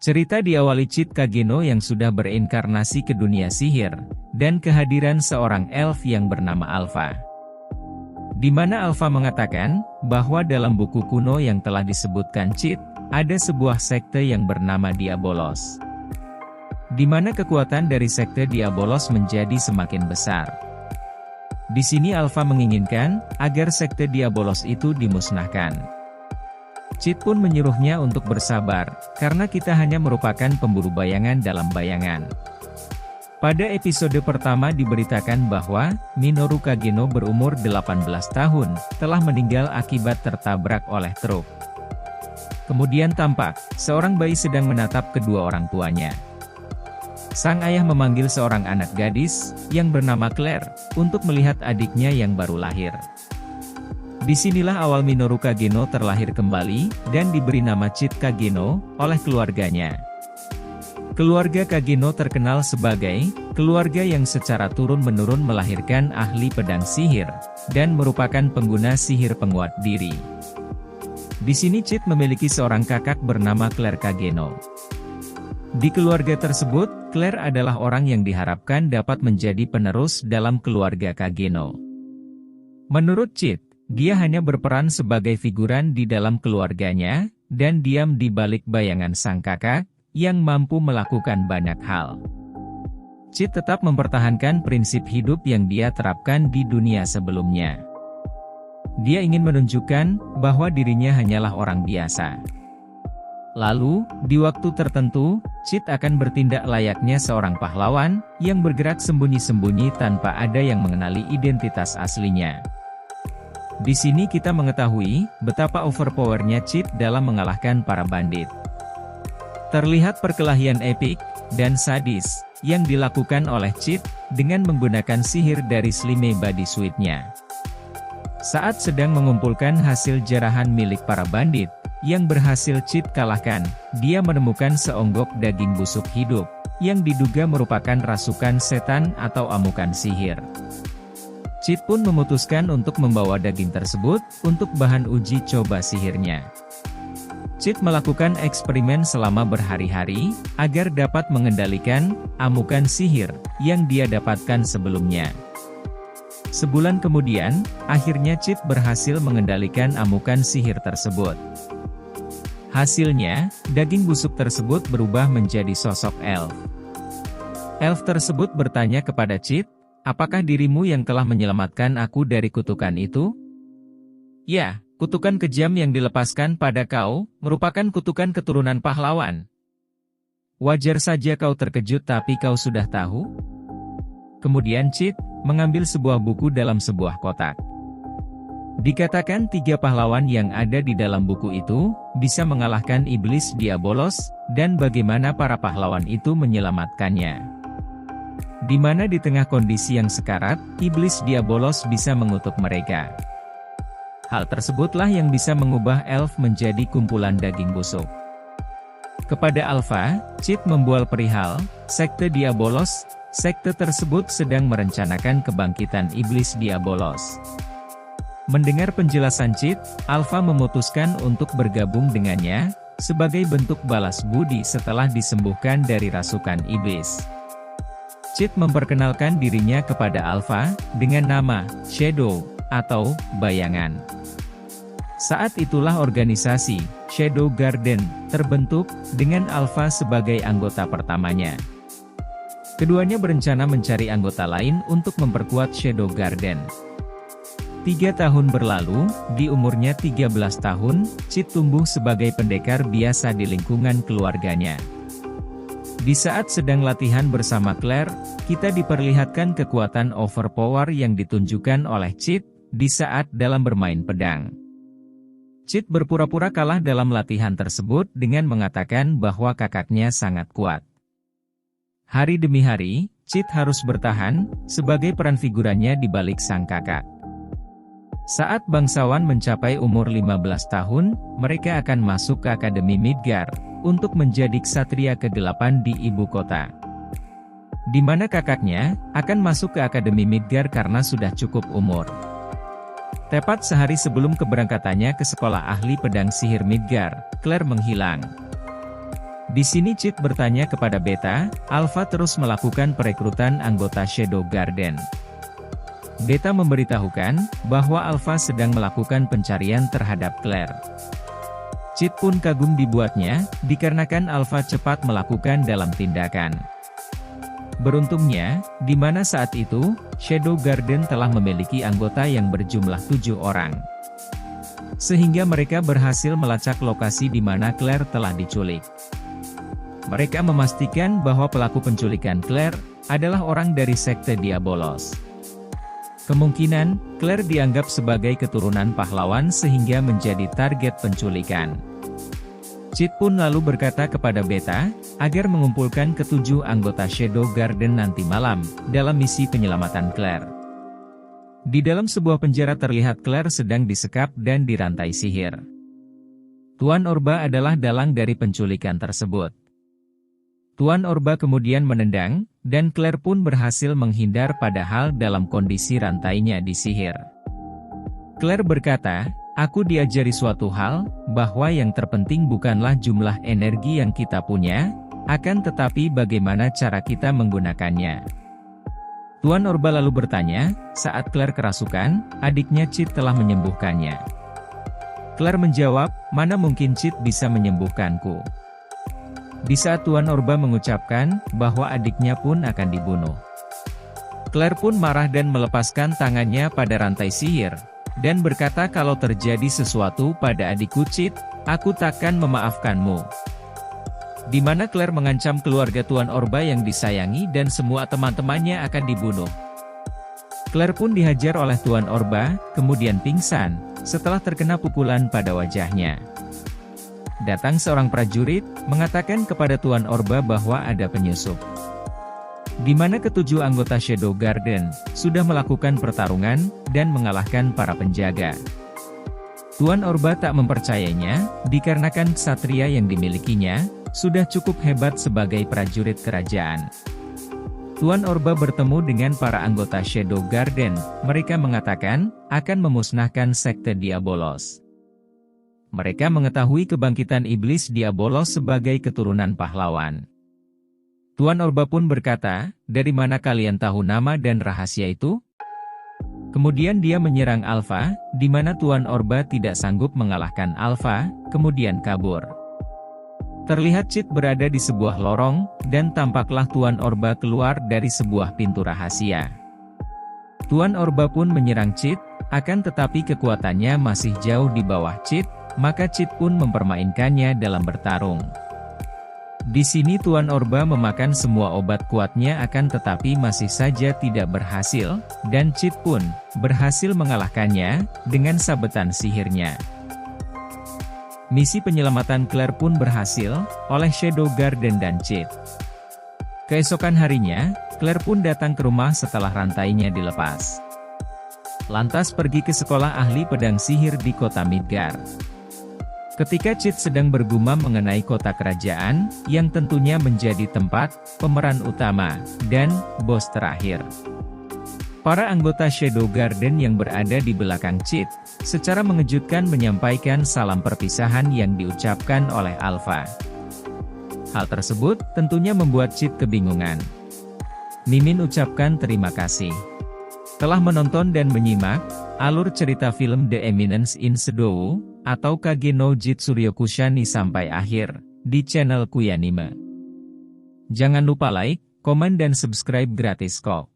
Cerita diawali Cid Kageno yang sudah berinkarnasi ke dunia sihir, dan kehadiran seorang elf yang bernama Alpha. Di mana Alpha mengatakan, bahwa dalam buku kuno yang telah disebutkan Cid, ada sebuah sekte yang bernama Diabolos. Di mana kekuatan dari sekte Diabolos menjadi semakin besar. Di sini Alpha menginginkan, agar sekte Diabolos itu dimusnahkan. Cid pun menyuruhnya untuk bersabar, karena kita hanya merupakan pemburu bayangan dalam bayangan. Pada episode pertama diberitakan bahwa, Minoru Kageno berumur 18 tahun, telah meninggal akibat tertabrak oleh truk. Kemudian tampak, seorang bayi sedang menatap kedua orang tuanya. Sang ayah memanggil seorang anak gadis, yang bernama Claire, untuk melihat adiknya yang baru lahir. Disinilah awal Minoru Kageno terlahir kembali, dan diberi nama Cid Kageno, oleh keluarganya. Keluarga Kageno terkenal sebagai, keluarga yang secara turun-menurun melahirkan ahli pedang sihir, dan merupakan pengguna sihir penguat diri. Di sini Cid memiliki seorang kakak bernama Claire Kageno. Di keluarga tersebut, Claire adalah orang yang diharapkan dapat menjadi penerus dalam keluarga Kageno. Menurut Cid, dia hanya berperan sebagai figuran di dalam keluarganya, dan diam di balik bayangan sang kakak, yang mampu melakukan banyak hal. Cid tetap mempertahankan prinsip hidup yang dia terapkan di dunia sebelumnya. Dia ingin menunjukkan, bahwa dirinya hanyalah orang biasa. Lalu, di waktu tertentu, Cid akan bertindak layaknya seorang pahlawan, yang bergerak sembunyi-sembunyi tanpa ada yang mengenali identitas aslinya. Di sini kita mengetahui, betapa overpowernya Cid dalam mengalahkan para bandit. Terlihat perkelahian epik, dan sadis, yang dilakukan oleh Cid, dengan menggunakan sihir dari Slime Body Suite-nya. Saat sedang mengumpulkan hasil jarahan milik para bandit, yang berhasil Cid kalahkan, dia menemukan seonggok daging busuk hidup, yang diduga merupakan rasukan setan atau amukan sihir. Cid pun memutuskan untuk membawa daging tersebut, untuk bahan uji coba sihirnya. Cid melakukan eksperimen selama berhari-hari, agar dapat mengendalikan, amukan sihir, yang dia dapatkan sebelumnya. Sebulan kemudian, akhirnya Cid berhasil mengendalikan amukan sihir tersebut. Hasilnya, daging busuk tersebut berubah menjadi sosok elf. Elf tersebut bertanya kepada Cid, "Apakah dirimu yang telah menyelamatkan aku dari kutukan itu?" "Ya, kutukan kejam yang dilepaskan pada kau, merupakan kutukan keturunan pahlawan. Wajar saja kau terkejut tapi kau sudah tahu?" Kemudian Cid mengambil sebuah buku dalam sebuah kotak. Dikatakan 3 pahlawan yang ada di dalam buku itu, bisa mengalahkan iblis Diabolos, dan bagaimana para pahlawan itu menyelamatkannya. Di mana di tengah kondisi yang sekarat, iblis Diabolos bisa mengutuk mereka. Hal tersebutlah yang bisa mengubah elf menjadi kumpulan daging busuk. Kepada Alpha, Cid membual perihal, sekte Diabolos, sekte tersebut sedang merencanakan kebangkitan iblis Diabolos. Mendengar penjelasan Cid, Alpha memutuskan untuk bergabung dengannya, sebagai bentuk balas budi setelah disembuhkan dari rasukan iblis. Cid memperkenalkan dirinya kepada Alpha, dengan nama, Shadow, atau, bayangan. Saat itulah organisasi, Shadow Garden, terbentuk, dengan Alpha sebagai anggota pertamanya. Keduanya berencana mencari anggota lain untuk memperkuat Shadow Garden. 3 tahun berlalu, di umurnya 13 tahun, Cid tumbuh sebagai pendekar biasa di lingkungan keluarganya. Di saat sedang latihan bersama Claire, kita diperlihatkan kekuatan overpower yang ditunjukkan oleh Cid, di saat dalam bermain pedang. Cid berpura-pura kalah dalam latihan tersebut dengan mengatakan bahwa kakaknya sangat kuat. Hari demi hari, Cid harus bertahan, sebagai peran figurannya di balik sang kakak. Saat bangsawan mencapai umur 15 tahun, mereka akan masuk ke Akademi Midgar, untuk menjadi ksatria ke-8 di ibu kota. Di mana kakaknya, akan masuk ke Akademi Midgar karena sudah cukup umur. Tepat sehari sebelum keberangkatannya ke sekolah ahli pedang sihir Midgar, Claire menghilang. Di sini Cid bertanya kepada Beta, Alpha terus melakukan perekrutan anggota Shadow Garden. Beta memberitahukan bahwa Alpha sedang melakukan pencarian terhadap Claire. Cid pun kagum dibuatnya, dikarenakan Alpha cepat melakukan dalam tindakan. Beruntungnya, di mana saat itu, Shadow Garden telah memiliki anggota yang berjumlah 7 orang. Sehingga mereka berhasil melacak lokasi di mana Claire telah diculik. Mereka memastikan bahwa pelaku penculikan Claire adalah orang dari sekte Diabolos. Kemungkinan, Claire dianggap sebagai keturunan pahlawan sehingga menjadi target penculikan. Cid pun lalu berkata kepada Beta, agar mengumpulkan ke-7 anggota Shadow Garden nanti malam, dalam misi penyelamatan Claire. Di dalam sebuah penjara terlihat Claire sedang disekap dan dirantai sihir. Tuan Orba adalah dalang dari penculikan tersebut. Tuan Orba kemudian menendang, dan Claire pun berhasil menghindar padahal dalam kondisi rantainya disihir. Claire berkata, aku diajari suatu hal, bahwa yang terpenting bukanlah jumlah energi yang kita punya, akan tetapi bagaimana cara kita menggunakannya. Tuan Orba lalu bertanya, saat Claire kerasukan, adiknya Cid telah menyembuhkannya. Claire menjawab, mana mungkin Cid bisa menyembuhkanku. Di saat Tuan Orba mengucapkan bahwa adiknya pun akan dibunuh. Claire pun marah dan melepaskan tangannya pada rantai sihir, dan berkata kalau terjadi sesuatu pada adikku Cid, aku takkan memaafkanmu. Di mana Claire mengancam keluarga Tuan Orba yang disayangi dan semua teman-temannya akan dibunuh. Claire pun dihajar oleh Tuan Orba, kemudian pingsan, setelah terkena pukulan pada wajahnya. Datang seorang prajurit, mengatakan kepada Tuan Orba bahwa ada penyusup. Di mana ke-7 anggota Shadow Garden, sudah melakukan pertarungan, dan mengalahkan para penjaga. Tuan Orba tak mempercayainya, dikarenakan ksatria yang dimilikinya, sudah cukup hebat sebagai prajurit kerajaan. Tuan Orba bertemu dengan para anggota Shadow Garden, mereka mengatakan, akan memusnahkan sekte Diabolos. Mereka mengetahui kebangkitan iblis Diabolos sebagai keturunan pahlawan. Tuan Orba pun berkata, dari mana kalian tahu nama dan rahasia itu? Kemudian dia menyerang Alpha, di mana Tuan Orba tidak sanggup mengalahkan Alpha, kemudian kabur. Terlihat Cid berada di sebuah lorong, dan tampaklah Tuan Orba keluar dari sebuah pintu rahasia. Tuan Orba pun menyerang Cid, akan tetapi kekuatannya masih jauh di bawah Cid, maka Cid pun mempermainkannya dalam bertarung. Di sini Tuan Orba memakan semua obat kuatnya akan tetapi masih saja tidak berhasil, dan Cid pun berhasil mengalahkannya dengan sabetan sihirnya. Misi penyelamatan Claire pun berhasil oleh Shadow Garden dan Cid. Keesokan harinya, Claire pun datang ke rumah setelah rantainya dilepas. Lantas pergi ke sekolah ahli pedang sihir di kota Midgar. Ketika Cid sedang bergumam mengenai kota kerajaan, yang tentunya menjadi tempat pemeran utama dan bos terakhir. Para anggota Shadow Garden yang berada di belakang Cid, secara mengejutkan menyampaikan salam perpisahan yang diucapkan oleh Alpha. Hal tersebut tentunya membuat Cid kebingungan. Mimin ucapkan terima kasih telah menonton dan menyimak alur cerita film The Eminence in Shadow atau Kage no Jitsuryokushani sampai akhir di channel Kuyanime. Jangan lupa like, komen dan subscribe gratis kok.